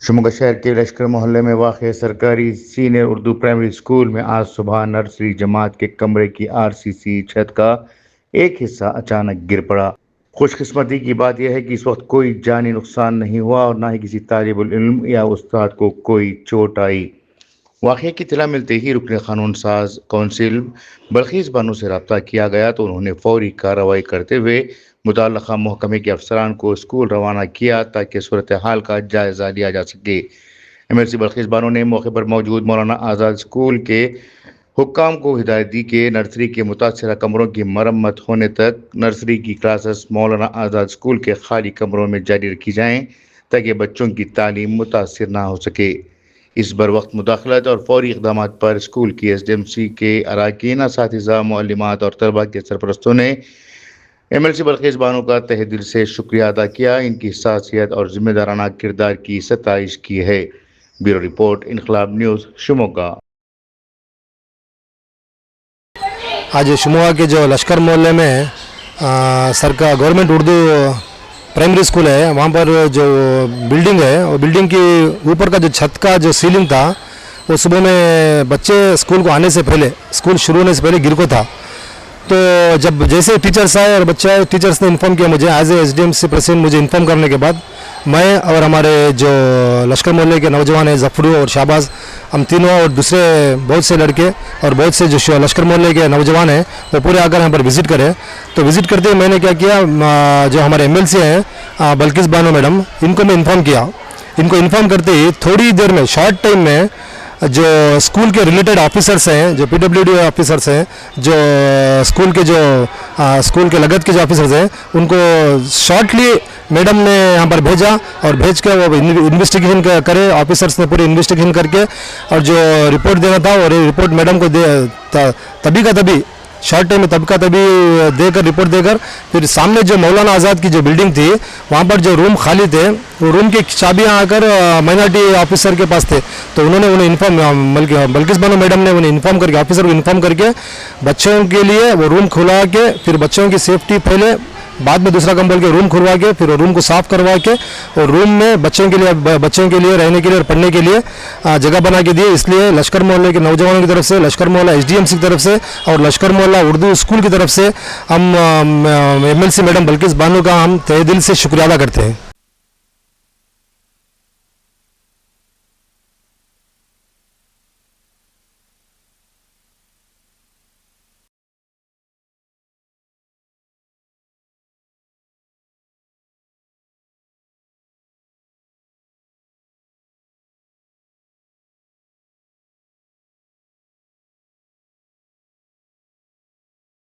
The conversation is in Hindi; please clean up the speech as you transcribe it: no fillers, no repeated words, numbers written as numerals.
शिमोगा शहर के लश्कर मोहल्ले में वाक़ सरकारी सीनियर उर्दू प्राइमरी स्कूल में आज सुबह नर्सरी जमात के कमरे की आरसीसी छत का एक हिस्सा अचानक गिर पड़ा। खुशकिस्मती की बात यह है कि इस वक्त कोई जानी नुकसान नहीं हुआ और न ही किसी तालिबुल इल्म या उस्ताद को कोई चोट आई। वाक़े की इत्तला मिलते ही रुकन कानून साज कौंसिल बल्खीस बानो से रब्ता किया गया तो उन्होंने फौरी कार्रवाई करते हुए मुतल्लिक़ा महकमे के अफसरान को स्कूल रवाना किया ताकि सूरत हाल का जायज़ा लिया जा सके। MLC बल्खीस बानो ने मौके पर मौजूद मौलाना आज़ाद स्कूल के हुक्काम को हिदायत दी कि नर्सरी के मुतासरा कमरों की मरम्मत होने तक नर्सरी की क्लासेस मौलाना आज़ाद स्कूल के खाली कमरों में जारी रखी जाएँ ताकि बच्चों की तालीम मुतासर ना हो सके। इस बर वक्त मुदाखलत और फौरी इक़दाम पर स्कूल की SDMC के अराकीन, असातिज़ा, मुअल्लिमात और तलबा के सरपरस्तों ने MLC बल्खीस बानो का तहे दिल से शुक्रिया अदा किया। इनकी साहसियत और जिम्मेदाराना किरदार की सताइश की है। ब्यूरो रिपोर्ट, इनकलाब न्यूज़, शिमोगा। आज शिमोगा के जो लश्कर मोहल्ले में सरकार गवर्नमेंट उर्दू प्राइमरी स्कूल है, वहाँ पर जो बिल्डिंग है वो बिल्डिंग की ऊपर का जो छत का जो सीलिंग था वो सुबह में बच्चे स्कूल को आने से पहले, स्कूल शुरू होने से पहले गिर को था। तो जब जैसे टीचर्स आए और बच्चे आए, टीचर्स ने इन्फॉर्म किया मुझे, एज ए SDMC प्रेसिडेंट मुझे इन्फॉर्म करने के बाद मैं और हमारे जो लश्कर मोहल्ले के नौजवान हैं जफरू और शाहबाज, हम तीनों और दूसरे बहुत से लड़के और बहुत से जो लश्कर मोहल्ले के नौजवान हैं वो पूरे आकर यहाँ पर विज़िट करें। तो विज़िट करते हुए मैंने क्या किया, जो हमारे MLC हैं बल्खीस बानो मैडम, इनको मैं इन्फॉर्म किया। इनको इन्फॉर्म करते ही थोड़ी देर में, शॉर्ट टाइम में, जो स्कूल के रिलेटेड ऑफिसर्स हैं, जो PWD ऑफिसर्स हैं, जो स्कूल के लगत के जो ऑफिसर्स हैं, उनको शॉर्टली मैडम ने यहाँ पर भेजा और भेज के वो इन्वेस्टिगेशन करे। ऑफिसर्स ने पूरी इन्वेस्टिगेशन करके और जो रिपोर्ट देना था और रिपोर्ट मैडम को तभी का तभी, शॉर्ट टाइम में तब का तभी देकर, रिपोर्ट देकर, फिर सामने जो मौलाना आज़ाद की जो बिल्डिंग थी वहाँ पर जो रूम खाली थे वो रूम की चाबियाँ आकर माइनॉरिटी ऑफिसर के पास थे। तो उन्होंने उन्हें इन्फॉर्म, बल्खीस बानो मैडम ने उन्हें इन्फॉर्म करके, ऑफिसर को इन्फॉर्म करके बच्चों के लिए वो रूम खुला के, फिर बच्चों की सेफ्टी पहले, बाद में दूसरा कम बोल के रूम खुलवा के, फिर रूम को साफ़ करवा के और रूम में बच्चों के लिए रहने के लिए और पढ़ने के लिए जगह बना के दिए। इसलिए लश्कर मोहल्ले के नौजवानों की तरफ से, लश्कर मोहल्ला SDMC की तरफ से और लश्कर मोहल्ला उर्दू स्कूल की तरफ से हम MLC मैडम बल्खीस बानो का हम तहे दिल से शुक्रिया अदा करते हैं।